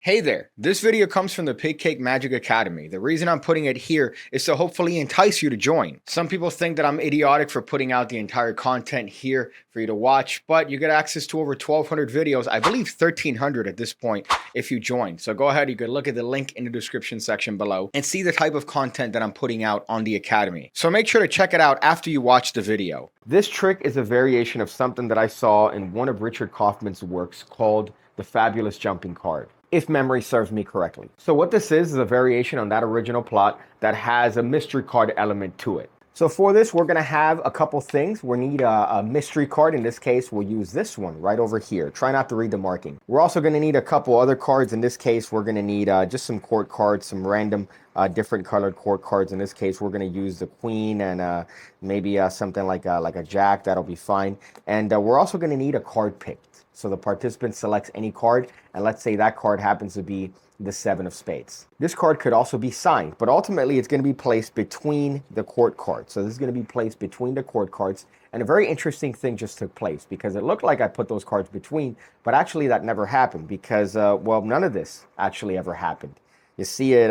Hey there, this video comes from the PigCake Magic Academy. The reason I'm putting it here is to hopefully entice you to join. Some people think that I'm idiotic for putting out the entire content here for you to watch, but you get access to over 1,200 videos, I believe 1,300 at this point if you join. So go ahead, you can look at the link in the description section below and see the type of content that I'm putting out on the Academy. So make sure to check it out after you watch the video. This trick is a variation of something that I saw in one of Richard Kaufman's works called the Fabulous Jumping Card, if memory serves me correctly. So what this is a variation on that original plot that has a mystery card element to it. So for this, we're gonna have a couple things. We need a mystery card. In this case, we'll use this one right over here. Try not to read the marking. We're also gonna need a couple other cards. In this case, we're gonna need just some court cards, some random different colored court cards. In this case, we're gonna use the queen and maybe something like a jack. That'll be fine. And we're also gonna need a card picked. So the participant selects any card, and let's say that card happens to be the 7 of spades. This card could also be signed, but ultimately it's going to be placed between the court cards. So this is going to be placed between the court cards, and a very interesting thing just took place because it looked like I put those cards between, but actually that never happened because, well, none of this actually ever happened. You see it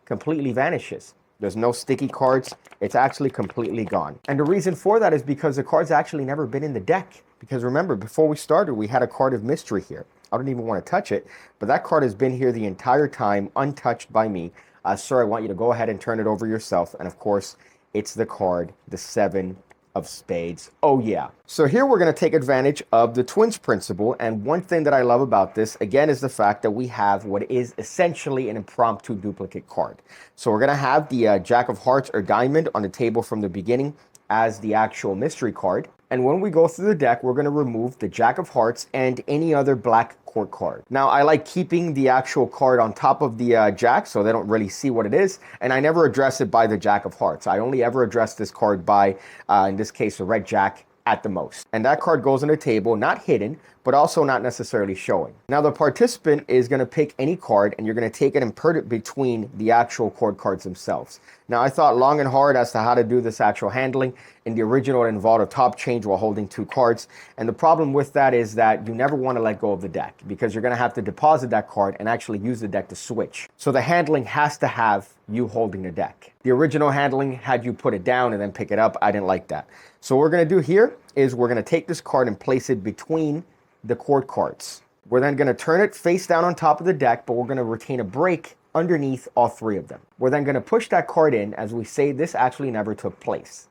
completely vanishes. There's no sticky cards. It's actually completely gone. And the reason for that is because the card's actually never been in the deck. Because remember, before we started, we had a card of mystery here. I don't even want to touch it, but that card has been here the entire time, untouched by me. Sir, I want you to go ahead and turn it over yourself. And of course, it's the card, the 7 of spades. Oh yeah. So here we're going to take advantage of the twins principle. And one thing that I love about this, again, is the fact that we have what is essentially an impromptu duplicate card. So we're going to have the Jack of Hearts or Diamond on the table from the beginning as the actual mystery card. And when we go through the deck, we're going to remove the Jack of Hearts and any other black court card. Now, I like keeping the actual card on top of the Jack so they don't really see what it is. And I never address it by the Jack of Hearts. I only ever address this card by, in this case, a red Jack at the most. And that card goes on the table, not hidden, but also not necessarily showing. Now the participant is going to pick any card and you're going to take it and put it between the actual court cards themselves. Now I thought long and hard as to how to do this actual handling. In the original, it involved a top change while holding 2 cards. And the problem with that is that you never want to let go of the deck because you're going to have to deposit that card and actually use the deck to switch. So the handling has to have you holding the deck. The original handling had you put it down and then pick it up. I didn't like that. So what we're going to do here is we're going to take this card and place it between the court cards. We're then going to turn it face down on top of the deck, but we're going to retain a break underneath all 3 of them. We're then going to push that card in. As we say, this actually never took place.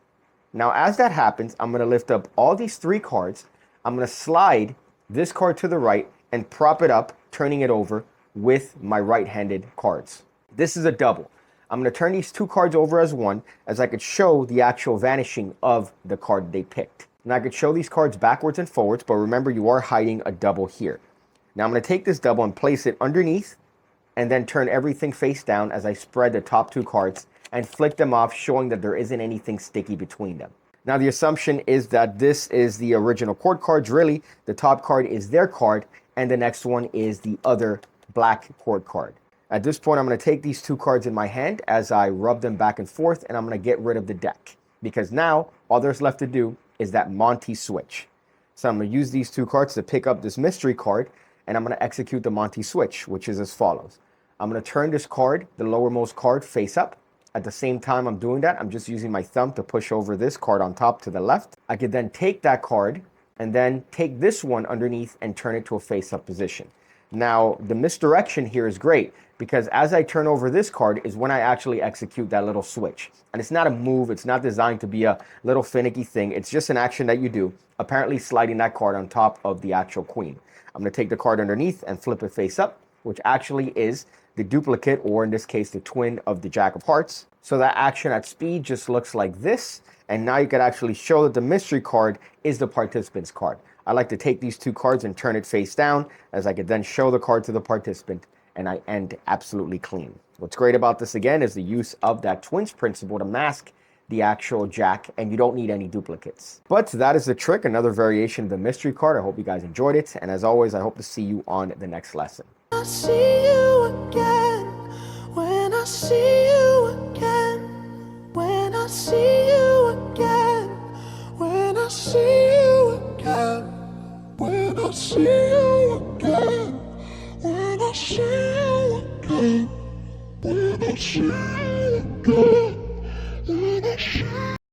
Now, as that happens, I'm going to lift up all these 3 cards. I'm going to slide this card to the right and prop it up, turning it over with my right-handed cards. This is a double. I'm going to turn these 2 cards over as one, as I could show the actual vanishing of the card they picked. And I could show these cards backwards and forwards, but remember, you are hiding a double here. Now I'm going to take this double and place it underneath, and then turn everything face down as I spread the top 2 cards and flick them off, showing that there isn't anything sticky between them. Now the assumption is that this is the original court cards. Really, the top card is their card, and the next one is the other black court card. At this point, I'm going to take these 2 cards in my hand as I rub them back and forth, and I'm going to get rid of the deck. Because now, all there's left to do is that Monty switch. So I'm going to use these 2 cards to pick up this mystery card, and I'm going to execute the Monty switch, which is as follows. I'm going to turn this card, the lowermost card, face up. At the same time I'm doing that, I'm just using my thumb to push over this card on top to the left. I could then take that card and then take this one underneath and turn it to a face-up position. Now, the misdirection here is great because as I turn over this card is when I actually execute that little switch. And it's not a move. It's not designed to be a little finicky thing. It's just an action that you do, apparently sliding that card on top of the actual queen. I'm going to take the card underneath and flip it face up, which actually is the duplicate, or in this case, the twin of the Jack of Hearts. So that action at speed just looks like this. And now you can actually show that the mystery card is the participant's card. I like to take these 2 cards and turn it face down, as I could then show the card to the participant, and I end absolutely clean. What's great about this, again, is the use of that twins principle to mask the actual Jack, and you don't need any duplicates. But that is the trick, another variation of the mystery card. I hope you guys enjoyed it, and as always, I hope to see you on the next lesson. I see you again, when I see you again, when I see you again, when I see you again, when I see you again, when I see you again, when I see you again.